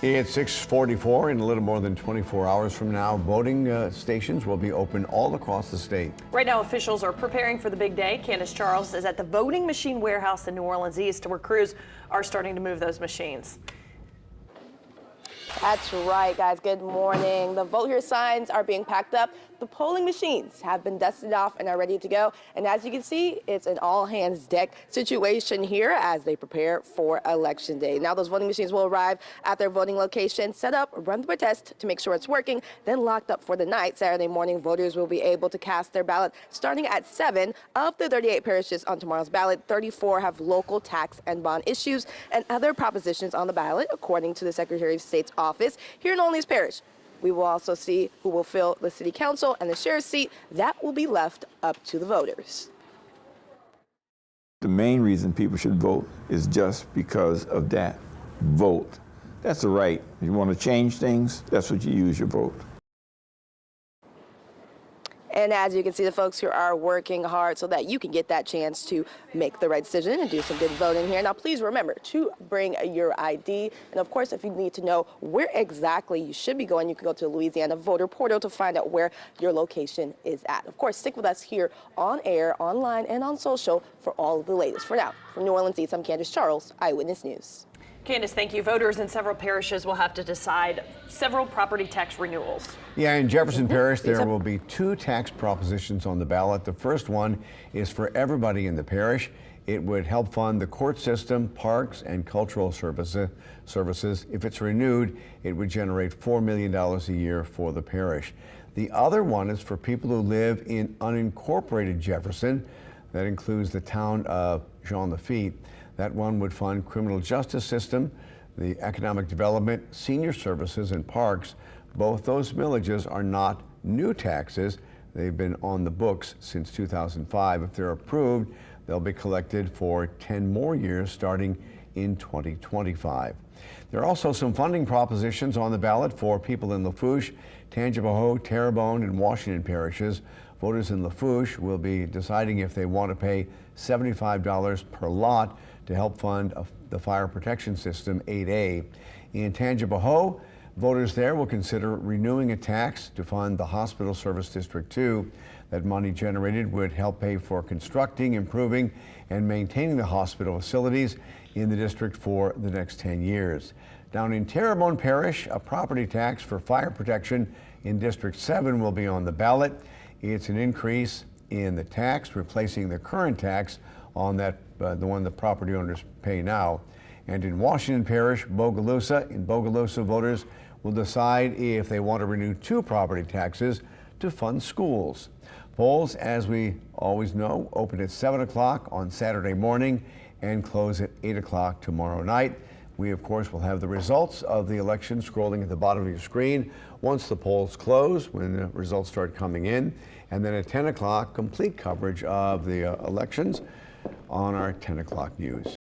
It's 6:44. In a little more than 24 hours from now, voting stations will be open all across the state. Right now, officials are preparing for the big day. Candace Charles is at the voting machine warehouse in New Orleans East, where crews are starting to move those machines. That's right, guys. Good morning. The vote here signs are being packed up. The polling machines have been dusted off and are ready to go. And as you can see, it's an all-hands-deck situation here as they prepare for Election Day. Now those voting machines will arrive at their voting location, set up, run the test to make sure it's working, then locked up for the night. Saturday morning, voters will be able to cast their ballot starting at 7. Of the 38 parishes on tomorrow's ballot, 34 have local tax and bond issues and other propositions on the ballot, according to the Secretary of State's office. Here in Orleans Parish, we will also see who will fill the city council and the sheriff's seat. That will be left up to the voters. The main reason people should vote is just because of that. Vote. That's the right. If you want to change things, that's what you use your vote. And as you can see, the folks here are working hard so that you can get that chance to make the right decision and do some good voting here. Now, please remember to bring your ID. And of course, if you need to know where exactly you should be going, you can go to the Louisiana voter portal to find out where your location is at. Of course, stick with us here on air, online, and on social for all of the latest. For now, from New Orleans East, I'm Candace Charles, Eyewitness News. Candace, thank you. Voters in several parishes will have to decide several property tax renewals. Yeah, in Jefferson Parish, there will be 2 tax propositions on the ballot. The first one is for everybody in the parish. It would help fund the court system, parks, and cultural services. If it's renewed, it would generate $4 million a year for the parish. The other one is for people who live in unincorporated Jefferson. That includes the town of Jean Lafitte. That one would fund criminal justice system, the economic development, senior services, and parks. Both those millages are not new taxes. They've been on the books since 2005. If they're approved, they'll be collected for 10 more years starting in 2025. There are also some funding propositions on the ballot for people in Lafourche, Tangipahoa, Terrebonne, and Washington parishes. Voters in Lafourche will be deciding if they want to pay $75 per lot to help fund the fire protection system 8A. In Tangipahoa, voters there will consider renewing a tax to fund the Hospital Service District 2. That money generated would help pay for constructing, improving, and maintaining the hospital facilities in the district for the next 10 years. Down in Terrebonne Parish, a property tax for fire protection in District 7 will be on the ballot. It's an increase in the tax, replacing the current tax on that the one the property owners pay now. And in Washington Parish, Bogalusa voters will decide if they want to renew 2 property taxes to fund schools. Polls, as we always know, open at 7 o'clock on Saturday morning and close at 8 o'clock tomorrow night. We, of course, will have the results of the election scrolling at the bottom of your screen once the polls close, when the results start coming in. And then at 10 o'clock, complete coverage of the elections on our 10 o'clock news.